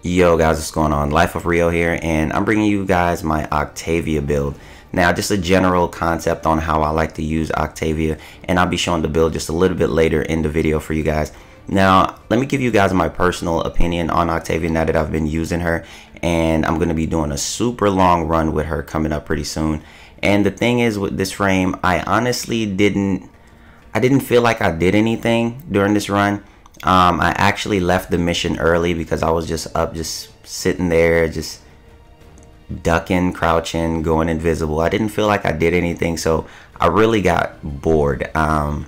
Yo guys, what's going on? Life of Rio here, and I'm bringing you guys my Octavia build. Now, just a general concept on how I like to use Octavia, and I'll be showing the build just a little bit later in the video for you guys. Now, let me give you guys my personal opinion on Octavia now that I've been using her, and I'm going to be doing a super long run with her coming up pretty soon. And the thing is, with this frame, I honestly didn't feel like I did anything during this run. I actually left the mission early because I was just sitting there, just ducking, crouching, going invisible. I didn't feel like I did anything, so I really got bored. And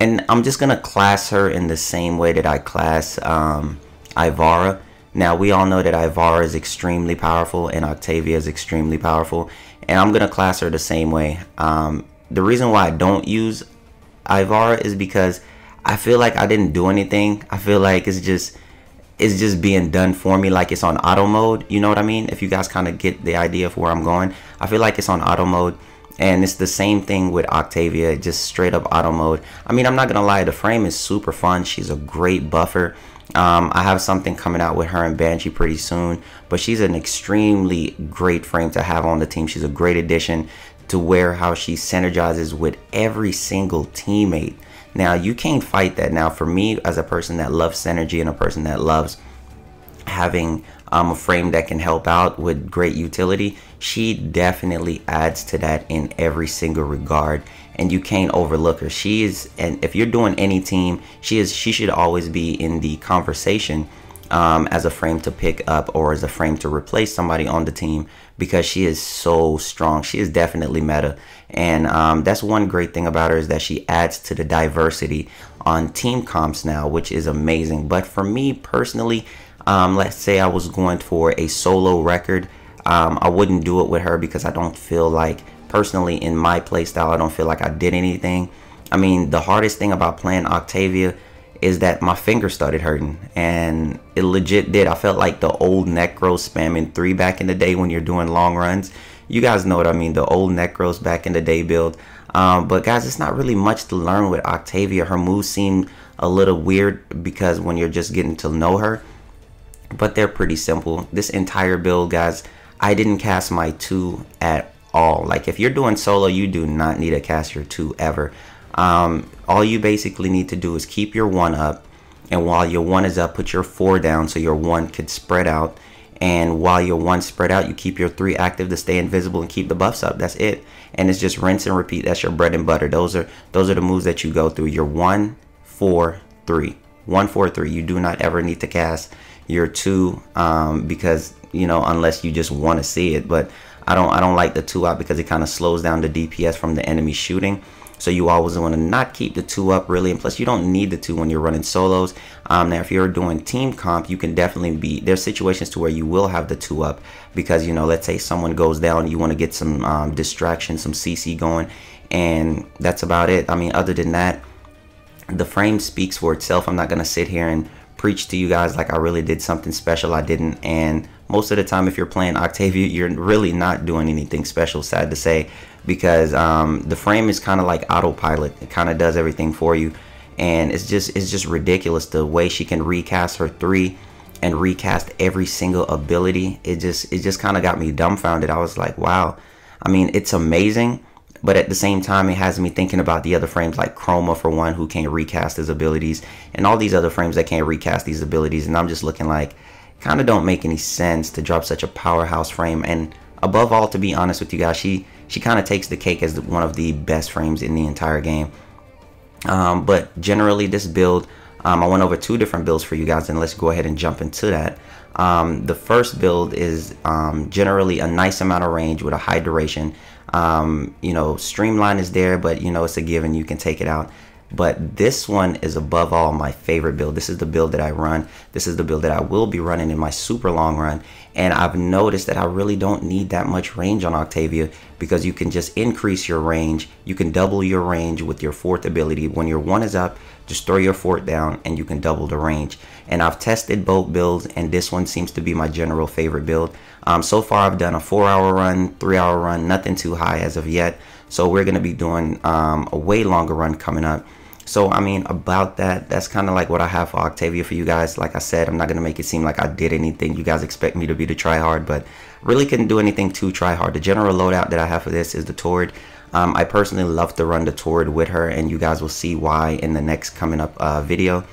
I'm just gonna class her in the same way that I class Ivara. Now, we all know that Ivara is extremely powerful and Octavia is extremely powerful, and I'm gonna class her the same way. The reason why I don't use Ivara is because I feel like I didn't do anything. I feel like it's just being done for me, like it's on auto mode. You know what I mean? If you guys kind of get the idea of where I'm going, I feel like it's on auto mode, and it's the same thing with Octavia, just straight up auto mode. I mean, I'm not gonna lie, the frame is super fun. She's a great buffer. I have something coming out with her and Banshee pretty soon, but she's an extremely great frame to have on the team. She's a great addition to where how she synergizes with every single teammate. Now, you can't fight that. Now, for me, as a person that loves synergy and a person that loves having a frame that can help out with great utility, she definitely adds to that in every single regard, and you can't overlook her. She is, and if you're doing any team, she should always be in the conversation as a frame to pick up or as a frame to replace somebody on the team, because she is so strong. She is definitely meta, and that's one great thing about her, is that she adds to the diversity on team comps now, which is amazing. But for me personally, let's say I was going for a solo record, I wouldn't do it with her because I don't feel like, personally in my playstyle, I don't feel like I did anything. I mean, the hardest thing about playing Octavia is that my finger started hurting, and it legit did. I felt like the old Necro spamming 3 back in the day when you're doing long runs. You guys know what I mean, the old Necros back in the day build. But guys, it's not really much to learn with Octavia. Her moves seem a little weird because when you're just getting to know her, but they're pretty simple. This entire build, guys, I didn't cast my 2 at all. Like, if you're doing solo, you do not need to cast your 2 ever. All you basically need to do is keep your 1 up, and while your 1 is up, put your 4 down so your 1 could spread out, and while your 1 spread out, you keep your 3 active to stay invisible and keep the buffs up. That's it, and it's just rinse and repeat. That's your bread and butter. Those are the moves that you go through. Your 1 4 3 1 4 3. You do not ever need to cast your 2 because, you know, unless you just want to see it. But I don't like the 2 out because it kind of slows down the DPS from the enemy shooting. So you always want to not keep the 2 up, really, and plus you don't need the 2 when you're running solos. Now, if you're doing team comp, you can definitely be, there's situations to where you will have the 2 up because, you know, let's say someone goes down, you want to get some distraction, some CC going, and that's about it. I mean, other than that, the frame speaks for itself. I'm not going to sit here and preach to you guys like I really did something special. I didn't. And most of the time, if you're playing Octavia, you're really not doing anything special, sad to say, because the frame is kind of like autopilot. It kind of does everything for you, and it's just ridiculous the way she can recast her 3 and recast every single ability. It just kind of got me dumbfounded. I was like, wow. I mean, it's amazing, but at the same time, it has me thinking about the other frames like Chroma, for one, who can't recast his abilities, and all these other frames that can't recast these abilities. And I'm just looking like, kind of don't make any sense to drop such a powerhouse frame. And above all, to be honest with you guys, she kind of takes the cake as one of the best frames in the entire game. But generally, this build, I went over 2 different builds for you guys, and let's go ahead and jump into that. The first build is generally a nice amount of range with a high duration. You know, streamline is there, but you know, it's a given, you can take it out. But this one is above all my favorite build. This is the build that I run. This is the build that I will be running in my super long run. And I've noticed that I really don't need that much range on Octavia, because you can just increase your range. You can double your range with your 4th ability. When your 1 is up, just throw your 4th down and you can double the range. And I've tested both builds, and this one seems to be my general favorite build. So far, I've done a 4-hour run, 3-hour run, nothing too high as of yet. So we're going to be doing a way longer run coming up. So I mean, about that, that's kind of like what I have for Octavia for you guys. Like I said, I'm not gonna make it seem like I did anything. You guys expect me to be the try hard, but really couldn't do anything too try hard. The general loadout that I have for this is the Tord. I personally love to run the Tord with her, and you guys will see why in the next coming up video.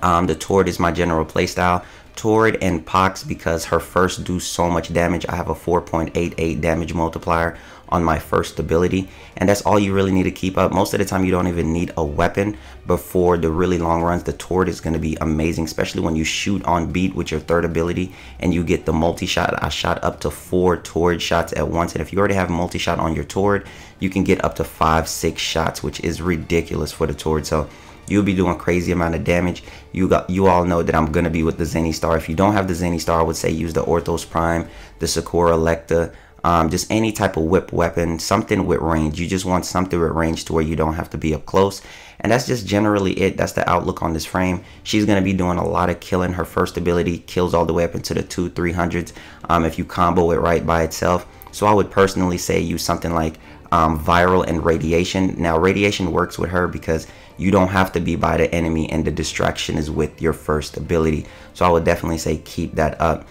The Tord is my general playstyle. Tord and Pox, because her first do so much damage. I have a 4.88 damage multiplier on my first ability, and that's all you really need to keep up. Most of the time you don't even need a weapon, but for the really long runs, the Tord is going to be amazing, especially when you shoot on beat with your third ability and you get the multi-shot. I shot up to 4 Tord shots at once, and if you already have multi-shot on your Tord, you can get up to 5-6 shots, which is ridiculous for the Tord. So you'll be doing crazy amount of damage. You all know that I'm gonna be with the Zenny Star. If you don't have the Zenny Star, I would say use the Orthos Prime, the Sakura Electa, just any type of whip weapon, something with range. You just want something with range to where you don't have to be up close. And that's just generally it. That's the outlook on this frame. She's gonna be doing a lot of killing. Her first ability kills all the way up into the 200-300s if you combo it right by itself. So I would personally say use something like viral and radiation. Now radiation works with her because you don't have to be by the enemy and the distraction is with your first ability. So I would definitely say keep that up.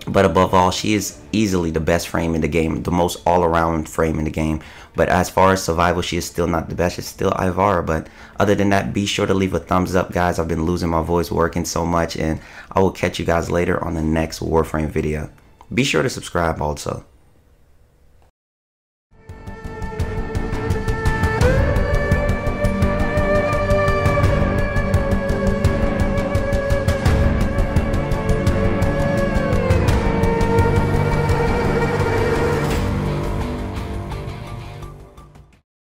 But above all, she is easily the best frame in the game, the most all-around frame in the game. But as far as survival, she is still not the best. It's still Ivara. But other than that, be sure to leave a thumbs up, guys. I've been losing my voice working so much, and I will catch you guys later on the next Warframe video. Be sure to subscribe also.